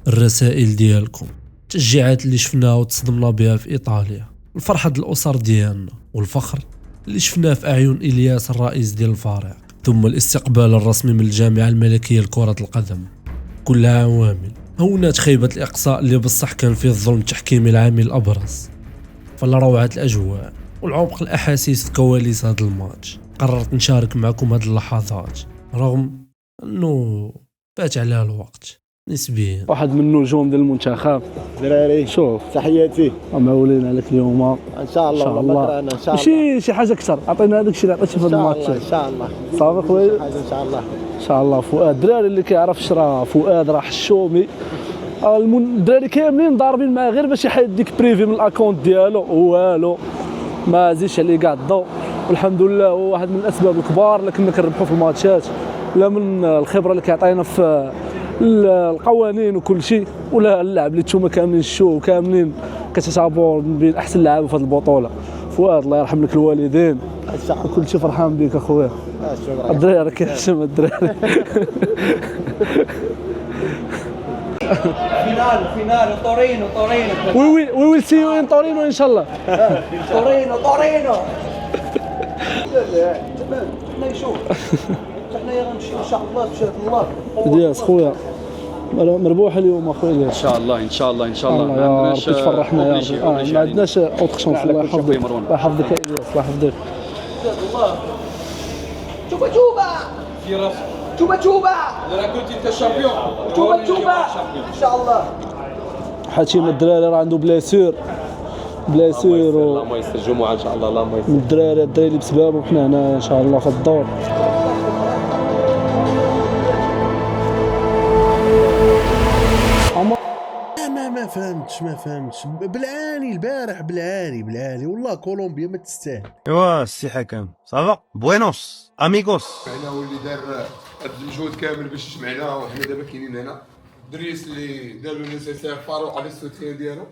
الرسائل ديالكم، التشجيعات اللي شفناها وتصدمنا بها في إيطاليا، الفرحة ديال الأسر ديالنا والفخر اللي شفناه في أعين إلياس الرئيس ديال الفريق، ثم الاستقبال الرسمي من الجامعة الملكية لكرة القدم. كلها عوامل هونات خيبة الإقصاء اللي بصح كان فيه الظلم التحكيمي العامل الأبرز. فلا روعة الأجواء والعمق الأحاسيس في كواليس هذا الماتش، قررت نشارك معكم هذه اللحظات رغم أنه فات عليها الوقت نسبيا. واحد من النجوم ديال المنتخب دراري شوف تحياتي معولين عليك اليوم ان شاء الله ان شاء الله شي حاجه اكثر عطينا هذاك الشيء اللي عطيتي في هذا الماتش ان شاء الله صافي خويا ان شاء الله ان شاء الله. فؤاد الدراري اللي كيعرفش راه فؤاد راه حشومي، الدراري كاملين ضاربين معاه غير باش يحيد ديك بريفي من الاكونت ديالو والو ما زيدش عليه كاع الضوء. والحمد لله هو واحد من الاسباب الكبار اللي كنا كنربحوا في الماتشات، لا من الخبره اللي كيعطينا في القوانين وكل شيء، ولا اللعب اللي نتوما كاملين شو كاملين كتتابعوا بين احسن لعابه في هذه البطوله. فؤاد الله يرحم لك الوالدين وكل شيء فرحان بك اخويا. الدراري كيحشم الدراري فينال تورينو وي ويل سي يو ان تورينو ان شاء الله. تورينو تمام نشوف حنايا غنمشيو ان شاء الله بشرط الله. دياس خويا مربوح اليوم اخويا ان شاء الله يا رب تفرحنا يا رب. ما عندناش اوتر شونس. الله يحفظك الله يحفظك يا الياس الله يحفظك. الله توبا انا كنت انت شامبيون توبا ان شاء الله. حكيم الدراري راه عنده بلاسور الله يستر الجمعه ان شاء الله. الله يستر الدراري اللي بسببهم حنا هنا ان شاء الله في الدور. ما فهمتش بالعاني البارح بالعاني والله كولومبيا ما تستاهل. ايوا السي حكم صافا بوينوس اميغوس. انا هو اللي دار هذا المجهود كامل باش جمعنا، وحنا دابا كاينين هنا. دريس اللي داروا نيسيسير فاروق على السوتيان ديالو،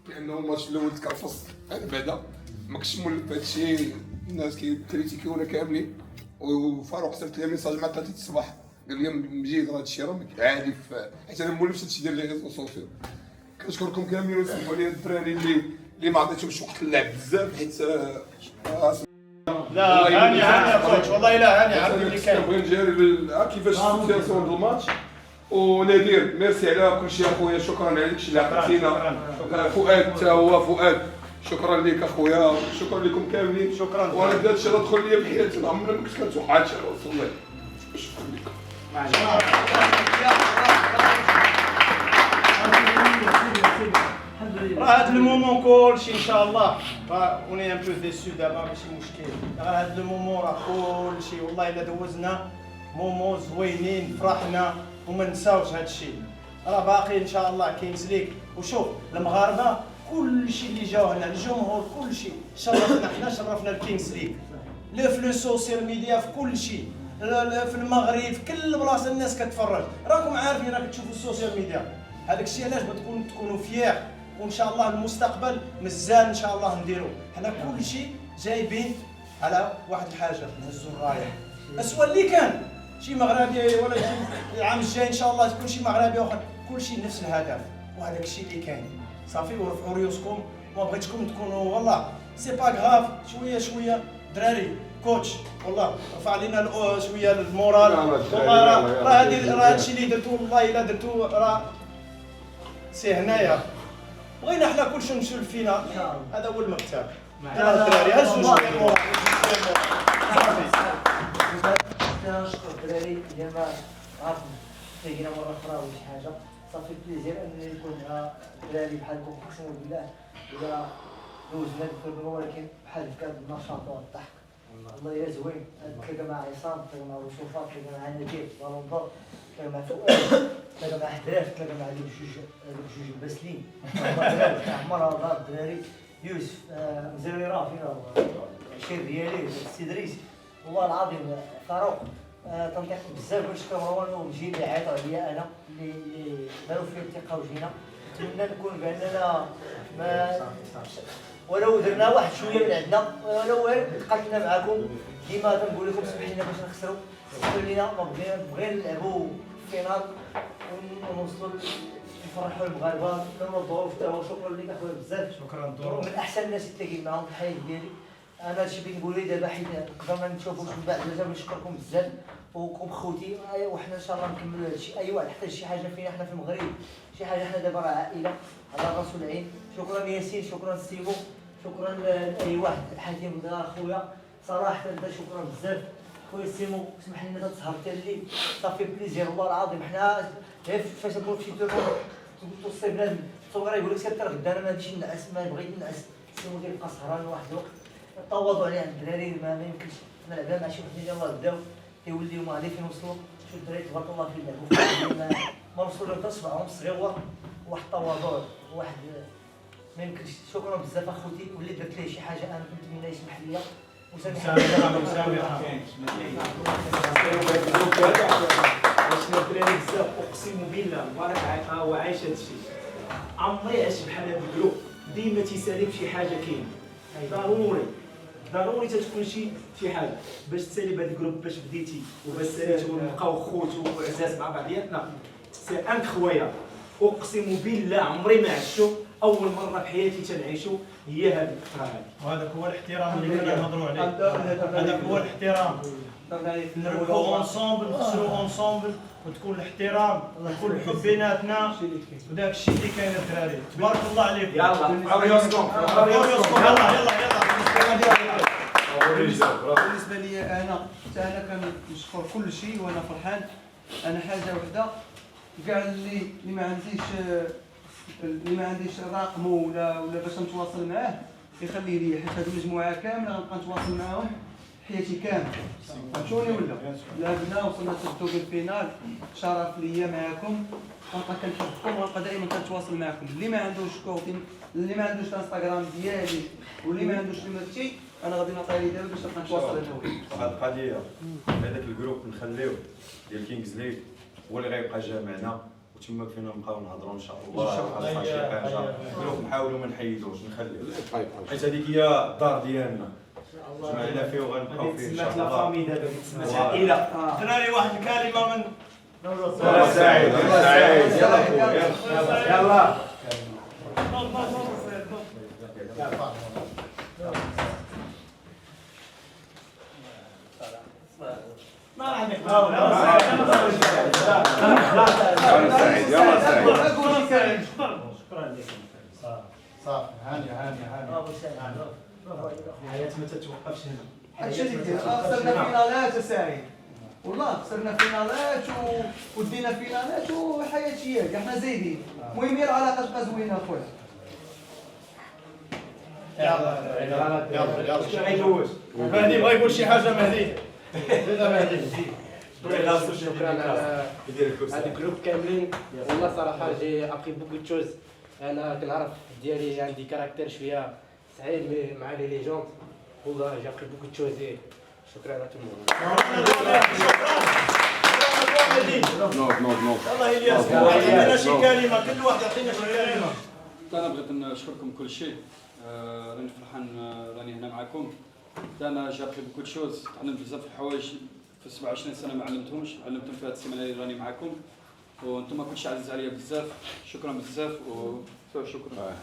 لانه الماتش الاول تكرفص انا بعدا ما كنتش مولف هادشي. الناس كيكريتيكيونا كاملين، وفاروق صيفط لي ميساج مع 3 الصباح قال لي مجيد راه هادشي راه عادي، حيت انا مولفش هادشي ديال لي ريزو سوسيو. كنشكركم كاملين وسمحوا لي الدراري اللي ما عطيتهمش وقت اللعب بزاف، حيت لا هاني يا كوتش والله لا هاني عرفت اللي كاين. كنبغي نجاري كيفاش السيتياسيون ديال الماتش. ونادير ميرسي على كل شيء اخويا، شكرا على داكشي اللي عطيتينا. فؤاد حتى هو فؤاد شكرا لك اخويا، شكرا لكم كاملين. شكرا. وانا بدا هادشي راه دخل ليا بحياتي، عمرنا ما كنت كنتوقع هادشي راه وصل لي. شكرا لكم. راه هاد المومون كلشي ان شاء الله اوني ان بو ديسو دابا ماشي مشكل. راه هاد المومون راه كلشي والله الا دوزنا مومون زوينين فرحنا وما نساوش هادشي. راه باقي ان شاء الله كينز ليك. وشوف المغاربه كلشي اللي جاو هنا الجمهور كلشي شرفنا، حنا شرفنا الكينز ليك. لا في لو سوسيال ميديا في كلشي، في المغرب في كل بلاصه الناس كتفرج. راكم عارفين راك تشوفوا السوسيال ميديا. هذاك الشيء علاش تكونوا فيير. وان شاء الله المستقبل مزال ان شاء الله نديرو. حنا كلشي جايبين على واحد الحاجه نهزو الرايه. اسوا اللي كان شي مغربي ولا شي العام الجاي ان شاء الله تكون شي مغربي اخر، كلشي نفس الهدف وهذاك الشيء اللي كاين. صافي ورفعوا ريوسكم، ما بغيتكم تكونوا والله سي با غاف. شويه دراري كوتش والله رفع لنا شويه المورال. والله راه هادشي اللي درتو والله الا درتو راه سي هنايا. بغينا حنا كلشي نمشيو للفينال، هذا هو المكتب. الدراري هزوا شويه المورال. نشكر الدراري اللي ما عرف تيجينا مره اخرى ولا شي حاجه. صافي بليزير انني نكون مع الدراري بحالكم. اقسم بالله الا دوزنا الكره ولكن بحال هكا بالنشاط والضحك. الله يا زوين. تلاقى مع عصام، تلاقى مع وصوفات، تلاقى مع نبيل بالونضور، تلاقى مع فؤاد، تلاقى مع حدراف، تلاقى مع الجوج الباسلين. تاع عمر الدراري يوسف مزيري راه فينا الشير ديالي السي دريس. والله العظيم فاروق تنطيق بزاف ونشكر مروان ومجيد اللي عيطوا عليا انا اللي داروا فيا الثقه وجينا. نتمنى نكون باننا ولو درنا واحد شويه من عندنا ولو غير تقاتلنا معاكم. ديما تنقول لكم سمح لنا باش نخسروا، سمح لنا ما بغينا نلعبوا فينال ونوصلوا يفرحوا المغاربه من الظروف حتى هو. شكرا لك اخويا بزاف. شكرا من احسن الناس اللي تلاقيت معاهم في الحياه ديالي. انا هادشي اللي نقول ليه دابا حيت نقدر ما نشوفوش من بعد. لازم نشكركم بزاف وكم خوتي، وحنا ان شاء الله نكملوا هادشي. اي واحد احتاج شي حاجه فينا حنا في المغرب شي حاجه، حنا دابا راه عائله على الراس والعين. شكرا ياسين، شكرا سيمو، شكرا لاي واحد. الحكيم دار خويا صراحه انت شكرا بزاف خويا سيمو. اسمح لنا تسهر حتى الليل صافي بليزير والله العظيم. حنا غير فاش نكون في شي توصي بنادم صغير يقول لك سير غدا انا ما غاديش نعس، ما بغيت نعس. سيمو كيبقى سهران واحد الوقت. تواضعوا عليه عند الدراري ما يمكنش نلعبها مع شي وحدين يلاه بداو كيوليو ما عارفين فين وصلوا. شوف الدراري تبارك الله فين لعبوا ما وصلوا حتى صبعهم صغيور. واحد التواضع واحد ما يمكنش. شكرا بزاف اخوتي، واللي درت ليه شي حاجه انا كنت نتمنى يسمح لي وسامحني. عشنا الدراري بزاف اقسم بالله مبارك هو عايش هادشي. عمري عشت بحال هاد الجروب ديما تيسالي بشي حاجه كاين ضروري تتكون شي حاجه باش تسالي بهاد الجروب باش بديتي وباش ساليتي ونبقاو خوت وعزاز مع بعضياتنا. سي انكرويابل اقسم بالله عمري ما عشتو. اول مره في حياتي تنعيشو هي هذه الفتره هذه، وهذاك هو الاحترام اللي كنا نهضروا عليه. هذاك هو الاحترام، نربحوا اونصومبل، نخسروا اونصومبل، وتكون الاحترام ويكون الحب بيناتنا، وداك الشيء اللي كاين الدراري. تبارك الله عليكم. يلا يلا بالنسبه لي انا كنشكر كل شيء وانا فرحان. انا حاجه وحده كاع اللي ما عنديش رقمه ولا باش نتواصل معاه يخليه لي، حيت هذه المجموعه كامله غنبقى نتواصل معاهم حياتي كامله. فهمتوني ولا؟ لعبنا وصلنا حتى الفينال، شرف ليا معاكم، غنبقى كنحبكم وغنبقى دائما كنتواصل معاكم. اللي ما عندوش كوتي، اللي ما عندوش الانستغرام ديالي، واللي ما عندوش المرتي، انا غادي نعطيه ليه دابا باش نبقى نتواصل انا وياه. واحد القضيه هذاك الجروب نخليوه ديال كينجز ليغ هو اللي غيبقى جامعنا، وتما فينا نبقاو نهضروا ان شاء الله على شي حاجه. الجروب نحاولوا ما نحيدوش نخليوه، حيت هذيك هي الدار ديالنا جمعنا فيه وغنبقاو فيه ان شاء الله. لا فامي دابا كتسمى عائله. دراري واحد الكلمه من سعيد يلا خويا يلا ما راح نقدر. سعيد يلا سعيد. شكرا لك. صافي هاني الحياه ما تتوقفش هنا. هادشي اللي كاين. خسرنا فينالات سعيد، والله خسرنا فينالات ودينا فينالات وحياتي هي حنا زايدين. المهم هي العلاقه تبقى زوينه اخويا. يلا شكون غيدوز؟ مهدي بغا يقول شي حاجه. مهدي شكرا على هاد الجروب كاملين. والله صراحه جي ابخي بوكو تشوز. انا كنعرف ديالي عندي كاركتير شويه صعيب مع لي ليجوند، والله جي ابخي بوكو تشوز. شكرا على نوض والله الياس عطينا شي كلمه، كل واحد يعطينا شي كلمه. انا بغيت نشكركم كل شيء. راني فرحان راني هنا معكم. انا جا بخي بوكو تشوز، تعلمت بزاف الحوايج في 27 سنه ما علمتهمش، علمتهم في هذه السيمانه اللي راني معكم، وانتم كلشي عزيز عليا بزاف. شكرا بزاف شكرا.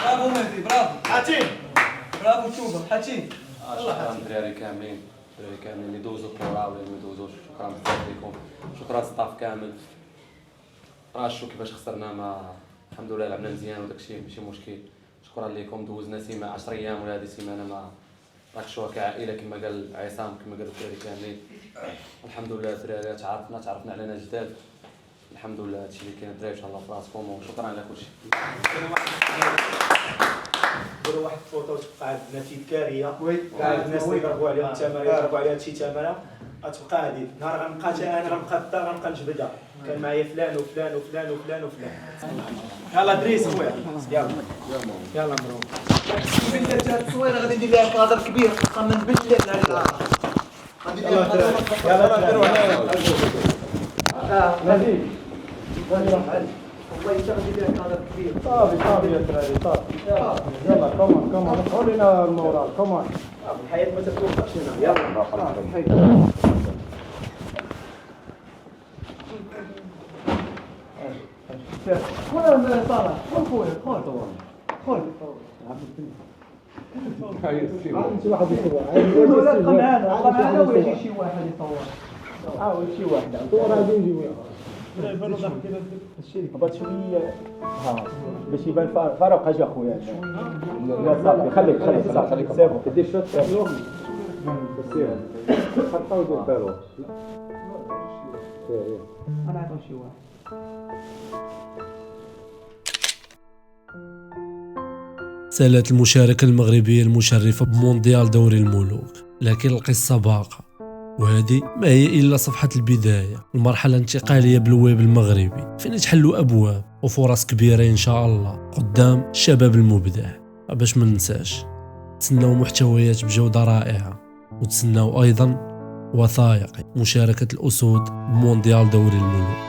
برافو مهدي، برافو حاتم، برافو توبه حاتم. شكرا الدراري كاملين اللي دوزوا الكره واللي ما دوزوش. شكرا بزاف لكم، شكرا الستاف كامل. راه شوف كيفاش خسرنا، ما الحمد لله لعبنا مزيان وداكشي ماشي مشكل. شكرا لكم، دوزنا سيمانه 10 ايام ولا هذه السيمانه ما راك شويه كعائله كما قال عصام كما قالوا الدراري كاملين. الحمد لله الدراري تعرفنا علينا جداد. الحمد لله هادشي اللي كاين الدراري ان شاء الله في راسكم، وشكرا على كل شيء. ديروا واحد الفوطو تبقى عندنا تيكاريه كاع الناس اللي يضربوا عليهم الثمره يضربوا عليها شي ثمره غتبقى هذه. نهار غنبقى انا غنبقى الدار غنبقى نجبدها. كان معايا فلان وفلان وفلان وفلان وفلان. يلا دريس خويا يلا مبروك. فين درت هاد التصويره غادي ندير لها كادر كبير من بالليل على العراق. غادي ندير يلا ديروا هنايا. مهدي غادي نروح عند والله حتى غادي ندير لها كادر كبير. صافي يا دراري صافي. يلا كمان ادخل لنا المورال كمان. الحياه ما تتوقفش هنا. يلا ولا طالع خويا خويا شي واحد يصور ولا بقى معانا ولا يجي شي واحد يصور شي واحد صور غادي نجيبو هبط شويه باش يبان فارق اجا خويا لا صافي خليك سيبو دير شوت خلطاو ديال بالو انا عطاو شي واحد سالت المشاركة المغربية المشرفة بمونديال دوري الملوك، لكن القصة باقة، وهذه ما هي إلا صفحة البداية. المرحلة الانتقالية بالويب المغربي فين يتحلوا أبواب وفرص كبيرة إن شاء الله قدام الشباب المبدع. باش ما ننساش تسناو محتويات بجودة رائعة، وتسناو أيضا وثائقي مشاركة الأسود بمونديال دوري الملوك.